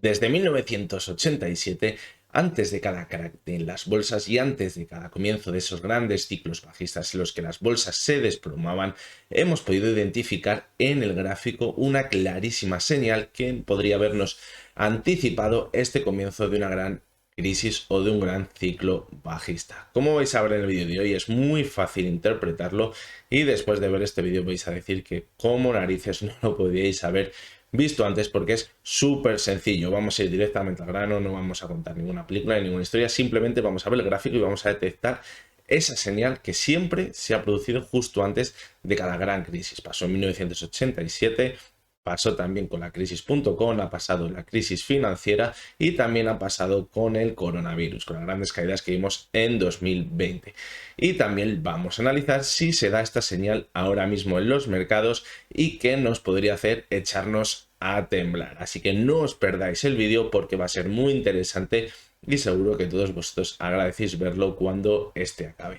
Desde 1987, antes de cada crack de las bolsas y antes de cada comienzo de esos grandes ciclos bajistas en los que las bolsas se desplomaban, hemos podido identificar en el gráfico una clarísima señal que podría habernos anticipado este comienzo de una gran crisis o de un gran ciclo bajista. Como vais a ver en el vídeo de hoy, es muy fácil interpretarlo y después de ver este vídeo vais a decir que como narices no lo podíais haber visto antes, porque es súper sencillo. Vamos a ir directamente al grano, no vamos a contar ninguna película ni ninguna historia, simplemente vamos a ver el gráfico y vamos a detectar esa señal que siempre se ha producido justo antes de cada gran crisis. Pasó en 1987, pasó también con la crisis.com, ha pasado la crisis financiera y también ha pasado con el coronavirus, con las grandes caídas que vimos en 2020. Y también vamos a analizar si se da esta señal ahora mismo en los mercados y qué nos podría hacer echarnos a temblar. Así que no os perdáis el vídeo porque va a ser muy interesante y seguro que todos vosotros agradecéis verlo cuando este acabe.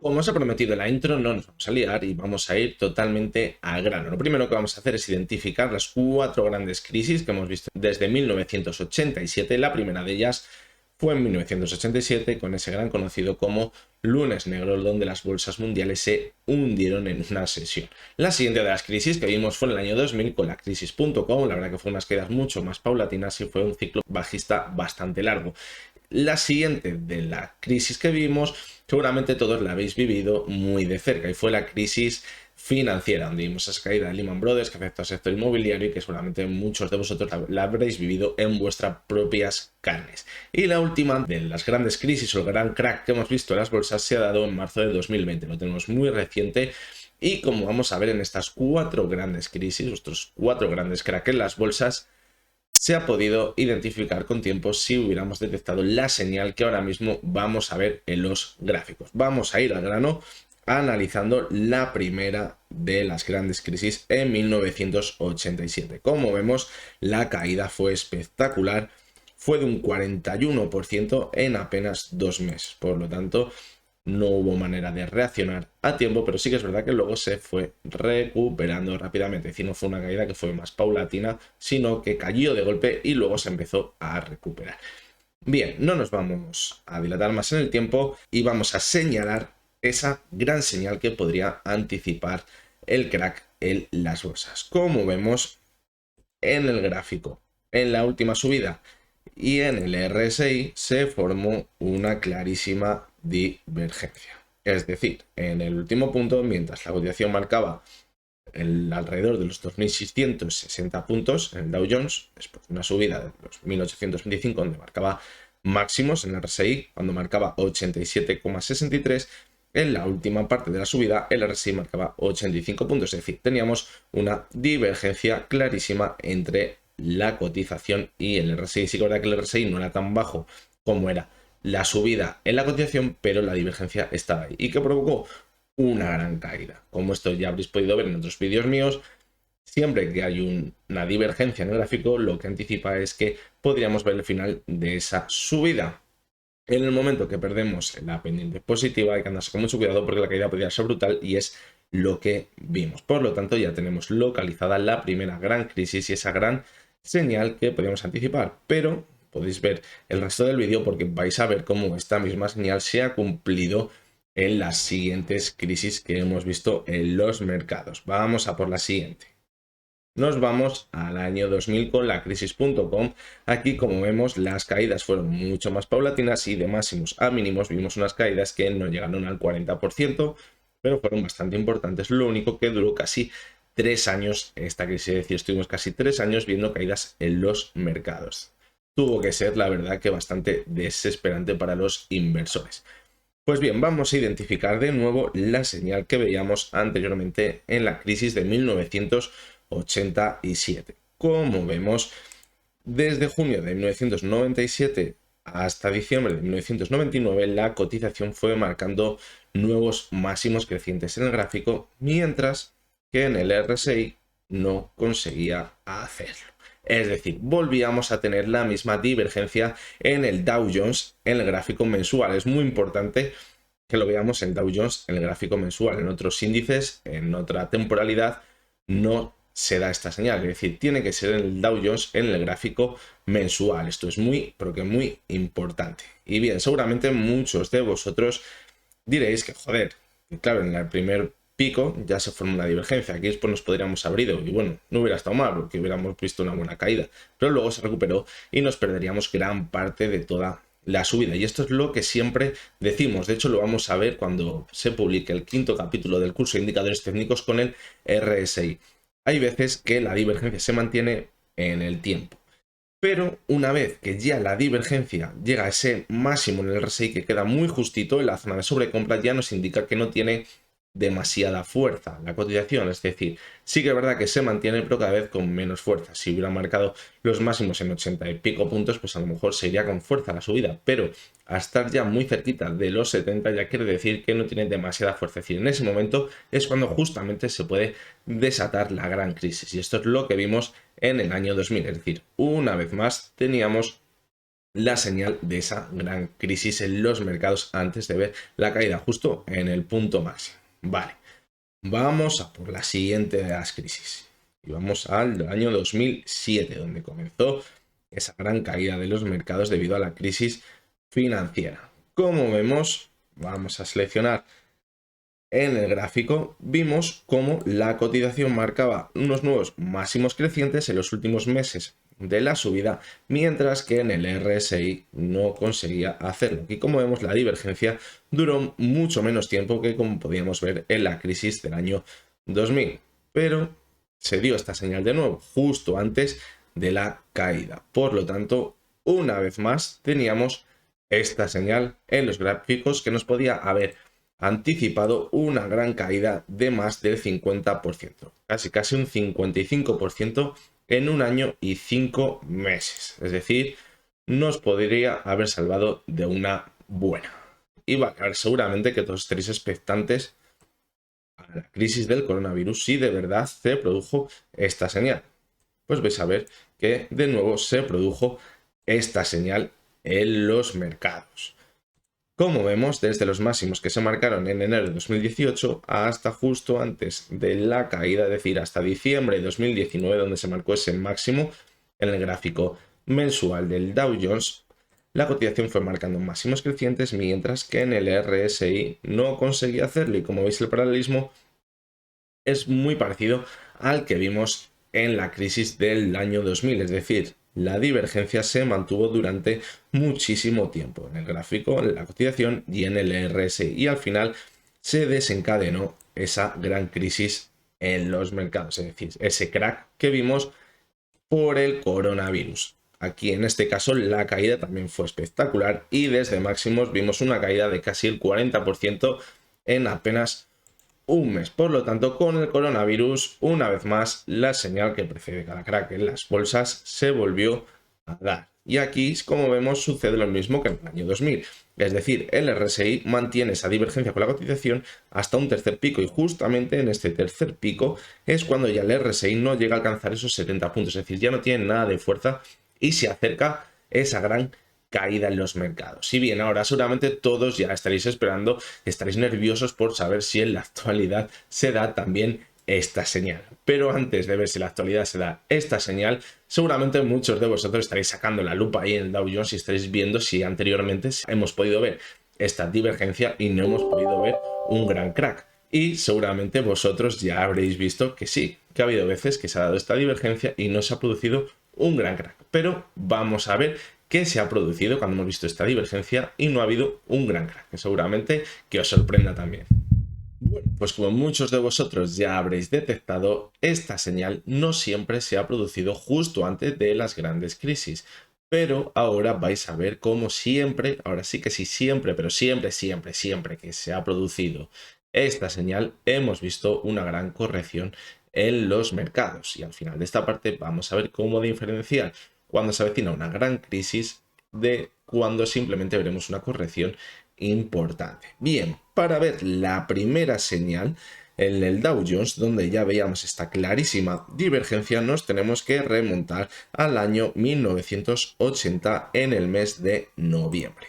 Como os he prometido en la intro, no nos vamos a liar y vamos a ir totalmente al grano. Lo primero que vamos a hacer es identificar las 4 grandes crisis que hemos visto desde 1987. La primera de ellas fue en 1987 con ese gran conocido como lunes negro, donde las bolsas mundiales se hundieron en una sesión. La siguiente de las crisis que vimos fue en el año 2000 con la crisis.com. La verdad que fue unas caídas mucho más paulatinas y fue un ciclo bajista bastante largo. La siguiente de la crisis que vimos, seguramente todos la habéis vivido muy de cerca y fue la crisis financiera, donde vimos esa caída de Lehman Brothers que afectó al sector inmobiliario y que seguramente muchos de vosotros la habréis vivido en vuestras propias carnes. Y la última de las grandes crisis o el gran crack que hemos visto en las bolsas se ha dado en marzo de 2020, lo tenemos muy reciente. Y como vamos a ver en estas 4 grandes crisis, nuestros 4 grandes cracks en las bolsas, se ha podido identificar con tiempo si hubiéramos detectado la señal que ahora mismo vamos a ver en los gráficos. Vamos a ir al grano analizando la primera de las grandes crisis en 1987. Como vemos, la caída fue espectacular, fue de un 41% en apenas 2 meses. Por lo tanto, no hubo manera de reaccionar a tiempo, pero sí que es verdad que luego se fue recuperando rápidamente. Es decir, no fue una caída que fue más paulatina, sino que cayó de golpe y luego se empezó a recuperar. Bien, no nos vamos a dilatar más en el tiempo y vamos a señalar esa gran señal que podría anticipar el crack en las bolsas. Como vemos en el gráfico, en la última subida y en el RSI se formó una clarísima divergencia. Es decir, en el último punto, mientras la cotización marcaba alrededor de los 2.660 puntos en el Dow Jones, después de una subida de los 1.825, donde marcaba máximos en el RSI, cuando marcaba 87,63, en la última parte de la subida el RSI marcaba 85 puntos, es decir, teníamos una divergencia clarísima entre la cotización y el RSI. Sí que es verdad que el RSI no era tan bajo como era la subida en la cotización, pero la divergencia estaba ahí. ¿Y qué provocó? Una gran caída. Como esto ya habréis podido ver en otros vídeos míos, siempre que hay una divergencia en el gráfico, lo que anticipa es que podríamos ver el final de esa subida. En el momento que perdemos la pendiente positiva hay que andarse con mucho cuidado porque la caída podría ser brutal y es lo que vimos. Por lo tanto, ya tenemos localizada la primera gran crisis y esa gran señal que podíamos anticipar, pero podéis ver el resto del vídeo porque vais a ver cómo esta misma señal se ha cumplido en las siguientes crisis que hemos visto en los mercados. Vamos a por la siguiente. Nos vamos al año 2000 con la crisis.com. Aquí, como vemos, las caídas fueron mucho más paulatinas y de máximos a mínimos vimos unas caídas que no llegaron al 40%, pero fueron bastante importantes. Lo único que duró casi 3 años esta crisis, es decir, estuvimos casi 3 años viendo caídas en los mercados. Tuvo que ser, la verdad, que bastante desesperante para los inversores. Pues bien, vamos a identificar de nuevo la señal que veíamos anteriormente en la crisis de 1987. Como vemos, desde junio de 1997 hasta diciembre de 1999, la cotización fue marcando nuevos máximos crecientes en el gráfico, mientras que en el RSI no conseguía hacerlo. Es decir, volvíamos a tener la misma divergencia en el Dow Jones en el gráfico mensual. Es muy importante que lo veamos en Dow Jones en el gráfico mensual. En otros índices, en otra temporalidad, no se da esta señal, es decir, tiene que ser en el Dow Jones en el gráfico mensual. Esto es muy, pero que muy importante. Y bien, seguramente muchos de vosotros diréis que, joder, que claro, en el primer pico ya se forma una divergencia. Aquí después nos podríamos haber ido y bueno, no hubiera estado mal porque hubiéramos visto una buena caída, pero luego se recuperó y nos perderíamos gran parte de toda la subida. Y esto es lo que siempre decimos. De hecho, lo vamos a ver cuando se publique el quinto capítulo del curso de indicadores técnicos con el RSI. Hay veces que la divergencia se mantiene en el tiempo. Pero una vez que ya la divergencia llega a ese máximo en el RSI que queda muy justito en la zona de sobrecompra, ya nos indica que no tiene demasiada fuerza la cotización, es decir, sí que es verdad que se mantiene pero cada vez con menos fuerza. Si hubiera marcado los máximos en 80 y pico puntos, pues a lo mejor se iría con fuerza la subida, pero a estar ya muy cerquita de los 70 ya quiere decir que no tiene demasiada fuerza, es decir, en ese momento es cuando justamente se puede desatar la gran crisis y esto es lo que vimos en el año 2000, es decir, una vez más teníamos la señal de esa gran crisis en los mercados antes de ver la caída justo en el punto máximo. Vale, vamos a por la siguiente de las crisis. Y vamos al año 2007, donde comenzó esa gran caída de los mercados debido a la crisis financiera. Como vemos, vamos a seleccionar en el gráfico, vimos cómo la cotización marcaba unos nuevos máximos crecientes en los últimos meses de la subida, mientras que en el RSI no conseguía hacerlo. Y como vemos, la divergencia duró mucho menos tiempo que como podíamos ver en la crisis del año 2000. Pero se dio esta señal de nuevo, justo antes de la caída. Por lo tanto, una vez más teníamos esta señal en los gráficos que nos podía haber anticipado una gran caída de más del 50%, casi un 55% en un año y 5 meses. Es decir, nos podría haber salvado de una buena. Y va a quedar seguramente que todos estaréis expectantes a la crisis del coronavirus si de verdad se produjo esta señal. Pues vais a ver que de nuevo se produjo esta señal en los mercados. Como vemos, desde los máximos que se marcaron en enero de 2018 hasta justo antes de la caída, es decir, hasta diciembre de 2019, donde se marcó ese máximo en el gráfico mensual del Dow Jones, la cotización fue marcando máximos crecientes, mientras que en el RSI no conseguía hacerlo. Y como veis, el paralelismo es muy parecido al que vimos en la crisis del año 2000, es decir, la divergencia se mantuvo durante muchísimo tiempo en el gráfico, en la cotización y en el RSI, y al final se desencadenó esa gran crisis en los mercados, es decir, ese crack que vimos por el coronavirus. Aquí en este caso la caída también fue espectacular y desde máximos vimos una caída de casi el 40% en apenas un mes. Por lo tanto, con el coronavirus, una vez más, la señal que precede cada crack en las bolsas se volvió a dar. Y aquí, como vemos, sucede lo mismo que en el año 2000. Es decir, el RSI mantiene esa divergencia con la cotización hasta un tercer pico y justamente en este tercer pico es cuando ya el RSI no llega a alcanzar esos 70 puntos. Es decir, ya no tiene nada de fuerza y se acerca esa gran caída en los mercados. Si bien ahora seguramente todos ya estaréis esperando, estaréis nerviosos por saber si en la actualidad se da también esta señal. Pero antes de ver si en la actualidad se da esta señal, seguramente muchos de vosotros estaréis sacando la lupa ahí en el Dow Jones y estaréis viendo si anteriormente hemos podido ver esta divergencia y no hemos podido ver un gran crack. Y seguramente vosotros ya habréis visto que sí, que ha habido veces que se ha dado esta divergencia y no se ha producido un gran crack. Pero vamos a ver qué se ha producido cuando hemos visto esta divergencia y no ha habido un gran crack, que seguramente que os sorprenda también. Bueno, pues como muchos de vosotros ya habréis detectado, esta señal no siempre se ha producido justo antes de las grandes crisis. Pero ahora vais a ver cómo siempre, ahora sí que sí, siempre, pero siempre que se ha producido esta señal, hemos visto una gran corrección en los mercados. Y al final de esta parte vamos a ver cómo diferenciar cuando se avecina una gran crisis de cuando simplemente veremos una corrección importante. Bien, para ver la primera señal en el Dow Jones, donde ya veíamos esta clarísima divergencia, nos tenemos que remontar al año 1980 en el mes de noviembre.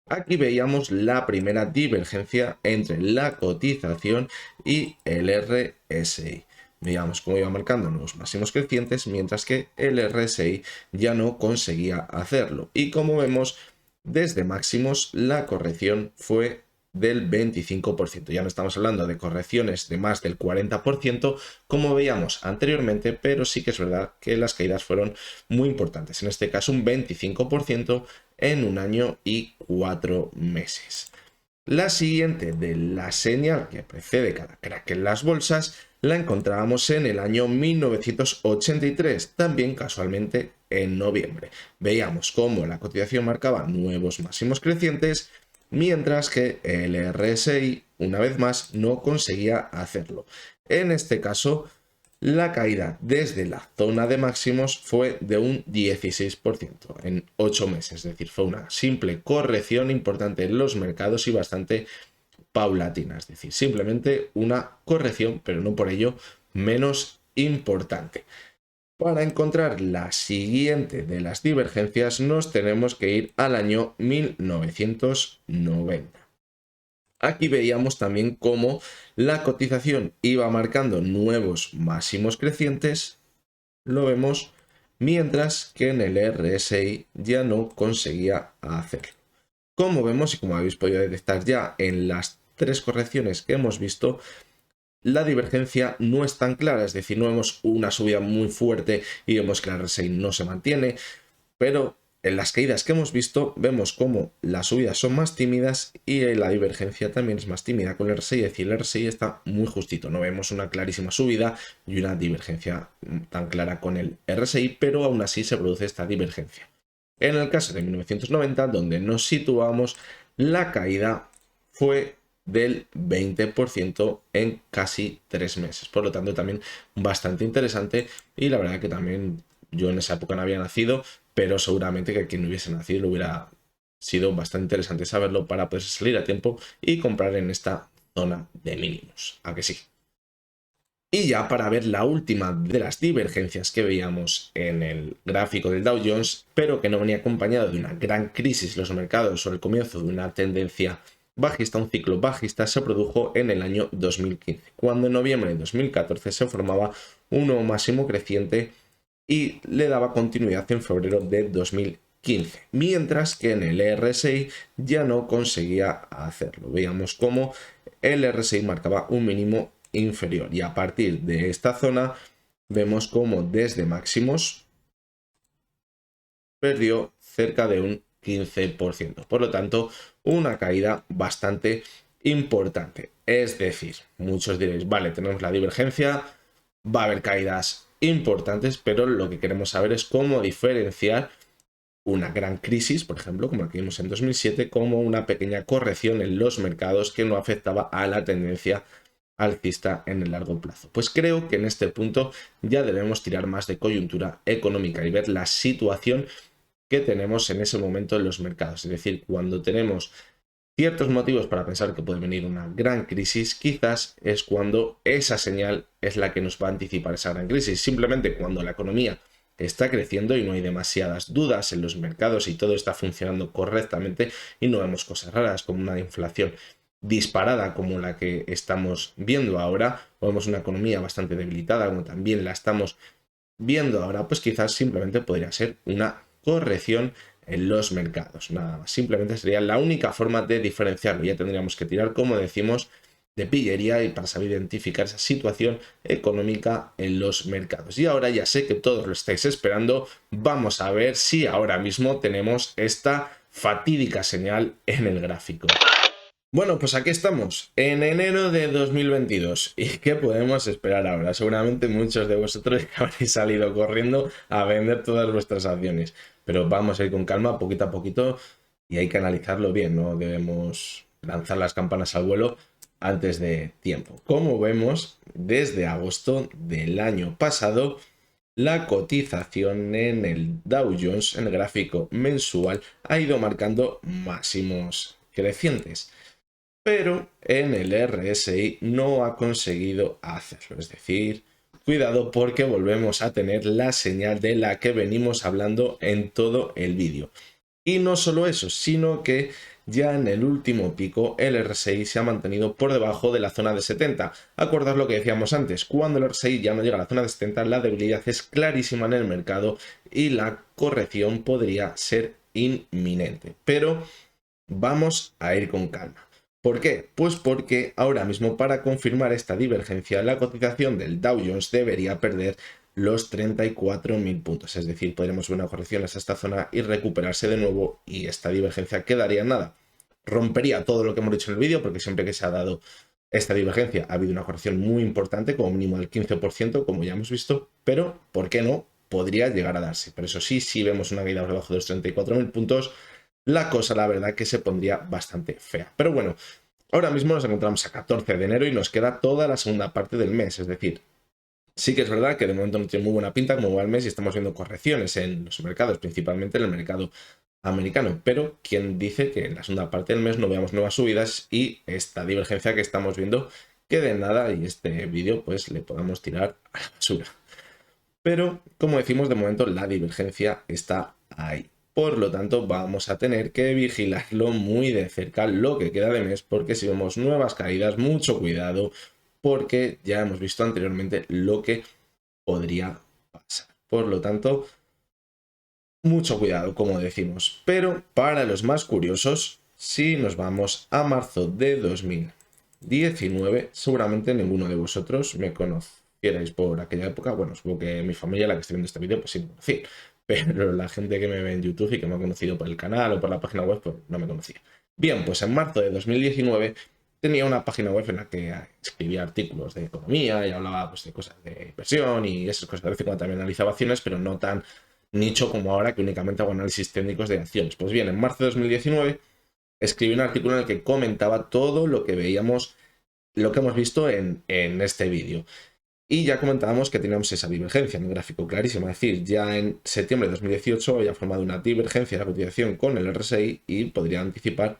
Aquí veíamos la primera divergencia entre la cotización y el RSI. Veíamos cómo iba marcando nuevos máximos crecientes, mientras que el RSI ya no conseguía hacerlo. Y como vemos, desde máximos la corrección fue del 25%. Ya no estamos hablando de correcciones de más del 40%, como veíamos anteriormente, pero sí que es verdad que las caídas fueron muy importantes. En este caso, un 25% en un año y 4 meses. La siguiente de la señal que precede cada crack en las bolsas la encontrábamos en el año 1983, también casualmente en noviembre. Veíamos cómo la cotización marcaba nuevos máximos crecientes, mientras que el RSI, una vez más, no conseguía hacerlo. En este caso, la caída desde la zona de máximos fue de un 16% en 8 meses, es decir, fue una simple corrección importante en los mercados y bastante paulatina, es decir, simplemente una corrección, pero no por ello menos importante. Para encontrar la siguiente de las divergencias nos tenemos que ir al año 1990. Aquí veíamos también cómo la cotización iba marcando nuevos máximos crecientes, lo vemos, mientras que en el RSI ya no conseguía hacerlo. Como vemos y como habéis podido detectar ya en las tres correcciones que hemos visto, la divergencia no es tan clara, es decir, no vemos una subida muy fuerte y vemos que el RSI no se mantiene, pero en las caídas que hemos visto vemos cómo las subidas son más tímidas y la divergencia también es más tímida con el RSI, es decir, el RSI está muy justito, no vemos una clarísima subida y una divergencia tan clara con el RSI, pero aún así se produce esta divergencia. En el caso de 1990, donde nos situamos, la caída fue del 20% en casi 3 meses. Por lo tanto, también bastante interesante y la verdad que también yo en esa época no había nacido, pero seguramente que quien no hubiese nacido lo hubiera sido bastante interesante saberlo para poder salir a tiempo y comprar en esta zona de mínimos. ¿A que sí? Y ya para ver la última de las divergencias que veíamos en el gráfico del Dow Jones, pero que no venía acompañado de una gran crisis en los mercados o el comienzo de una tendencia bajista, un ciclo bajista, se produjo en el año 2015, cuando en noviembre de 2014 se formaba un nuevo máximo creciente y le daba continuidad en febrero de 2015, mientras que en el RSI ya no conseguía hacerlo. Veíamos cómo el RSI marcaba un mínimo inferior y a partir de esta zona vemos cómo desde máximos perdió cerca de un 15%. Por lo tanto, una caída bastante importante. Es decir, muchos diréis, vale, tenemos la divergencia, va a haber caídas importantes, pero lo que queremos saber es cómo diferenciar una gran crisis, por ejemplo, como la que vimos en 2007, como una pequeña corrección en los mercados que no afectaba a la tendencia alcista en el largo plazo. Pues creo que en este punto ya debemos tirar más de coyuntura económica y ver la situación que tenemos en ese momento en los mercados. Es decir, cuando tenemos ciertos motivos para pensar que puede venir una gran crisis, quizás es cuando esa señal es la que nos va a anticipar esa gran crisis. Simplemente cuando la economía está creciendo y no hay demasiadas dudas en los mercados y todo está funcionando correctamente y no vemos cosas raras como una inflación disparada como la que estamos viendo ahora, o vemos una economía bastante debilitada como también la estamos viendo ahora, pues quizás simplemente podría ser una corrección en los mercados. Nada más, simplemente sería la única forma de diferenciarlo. Ya tendríamos que tirar, como decimos, de pillería y para saber identificar esa situación económica en los mercados. Y ahora ya sé que todos lo estáis esperando. Vamos a ver si ahora mismo tenemos esta fatídica señal en el gráfico. Bueno, pues aquí estamos, en enero de 2022. ¿Y qué podemos esperar ahora? Seguramente muchos de vosotros habréis salido corriendo a vender todas vuestras acciones. Pero vamos a ir con calma, poquito a poquito, y hay que analizarlo bien, no debemos lanzar las campanas al vuelo antes de tiempo. Como vemos, desde agosto del año pasado, la cotización en el Dow Jones, en el gráfico mensual, ha ido marcando máximos crecientes, pero en el RSI no ha conseguido hacerlo. Es decir, cuidado porque volvemos a tener la señal de la que venimos hablando en todo el vídeo. Y no solo eso, sino que ya en el último pico el RSI se ha mantenido por debajo de la zona de 70. Acordad lo que decíamos antes, cuando el RSI ya no llega a la zona de 70, la debilidad es clarísima en el mercado y la corrección podría ser inminente. Pero vamos a ir con calma. ¿Por qué? Pues porque ahora mismo, para confirmar esta divergencia, la cotización del Dow Jones debería perder los 34.000 puntos. Es decir, podremos ver una corrección hasta esta zona y recuperarse de nuevo, y esta divergencia quedaría en nada. Rompería todo lo que hemos dicho en el vídeo, porque siempre que se ha dado esta divergencia ha habido una corrección muy importante, como mínimo del 15%, como ya hemos visto, pero ¿por qué no? Podría llegar a darse. Pero eso sí, si vemos una caída por debajo de los 34.000 puntos, la cosa, la verdad, que se pondría bastante fea. Pero bueno, ahora mismo nos encontramos a 14 de enero y nos queda toda la segunda parte del mes. Es decir, sí que es verdad que de momento no tiene muy buena pinta como va el mes y estamos viendo correcciones en los mercados, principalmente en el mercado americano. Pero ¿quién dice que en la segunda parte del mes no veamos nuevas subidas y esta divergencia que estamos viendo quede en nada y este vídeo pues le podamos tirar a la basura? Pero, como decimos, de momento la divergencia está ahí. Por lo tanto, vamos a tener que vigilarlo muy de cerca lo que queda de mes, porque si vemos nuevas caídas, mucho cuidado, porque ya hemos visto anteriormente lo que podría pasar. Por lo tanto, mucho cuidado, como decimos. Pero para los más curiosos, si nos vamos a marzo de 2019, seguramente ninguno de vosotros me conocierais por aquella época. Bueno, supongo que mi familia, la que esté viendo este vídeo, pues sí me conocía. Pero la gente que me ve en YouTube y que me ha conocido por el canal o por la página web, pues no me conocía. Bien, pues en marzo de 2019 tenía una página web en la que escribía artículos de economía y hablaba pues, de cosas de inversión y esas cosas. De vez en cuando también analizaba acciones, pero no tan nicho como ahora, que únicamente hago análisis técnicos de acciones. Pues bien, en marzo de 2019 escribí un artículo en el que comentaba todo lo que veíamos, lo que hemos visto en este vídeo. Y ya comentábamos que teníamos esa divergencia en el gráfico clarísimo. Es decir, ya en septiembre de 2018 había formado una divergencia de la cotización con el RSI y podría anticipar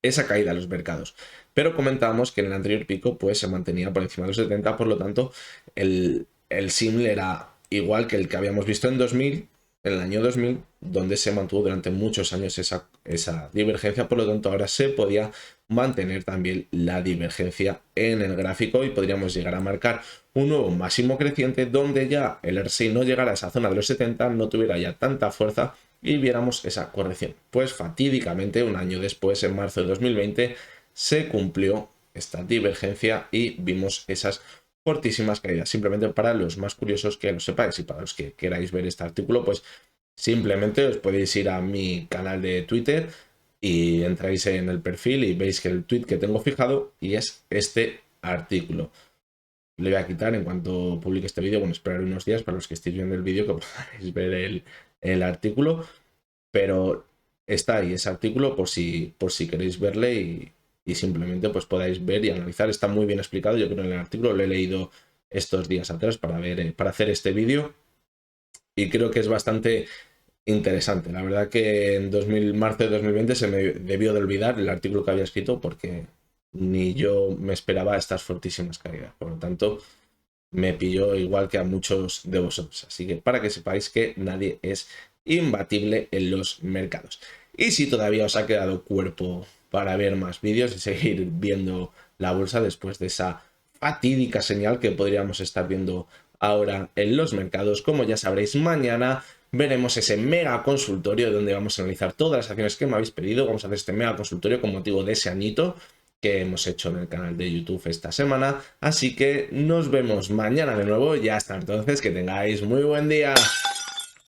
esa caída de los mercados. Pero comentábamos que en el anterior pico pues se mantenía por encima de los 70, por lo tanto el símil era igual que el que habíamos visto en 2000, en el año 2000, donde se mantuvo durante muchos años esa divergencia. Por lo tanto, ahora se podía mantener también la divergencia en el gráfico y podríamos llegar a marcar un nuevo máximo creciente donde ya el RSI no llegara a esa zona de los 70, no tuviera ya tanta fuerza y viéramos esa corrección. Pues fatídicamente, un año después, en marzo de 2020, se cumplió esta divergencia y vimos esas fortísimas caídas. Simplemente para los más curiosos que lo sepáis, y para los que queráis ver este artículo, pues simplemente os podéis ir a mi canal de Twitter y entráis en el perfil y veis que el tweet que tengo fijado y es este artículo. Le voy a quitar en cuanto publique este vídeo. Bueno, esperar unos días para los que estéis viendo el vídeo que podáis ver el artículo, pero está ahí ese artículo por si queréis verle y simplemente pues podáis ver y analizar. Está muy bien explicado, yo creo, en el artículo. Lo he leído estos días atrás para ver, para hacer este vídeo y creo que es bastante interesante. La verdad que en marzo de 2020 se me debió de olvidar el artículo que había escrito porque ni yo me esperaba estas fortísimas caídas. Por lo tanto, me pilló igual que a muchos de vosotros. Así que para que sepáis que nadie es imbatible en los mercados. Y si todavía os ha quedado cuerpo para ver más vídeos y seguir viendo la bolsa después de esa fatídica señal que podríamos estar viendo ahora en los mercados, como ya sabréis, mañana veremos ese mega consultorio donde vamos a analizar todas las acciones que me habéis pedido. Vamos a hacer este mega consultorio con motivo de ese añito que hemos hecho en el canal de YouTube esta semana. Así que nos vemos mañana de nuevo y hasta entonces que tengáis muy buen día.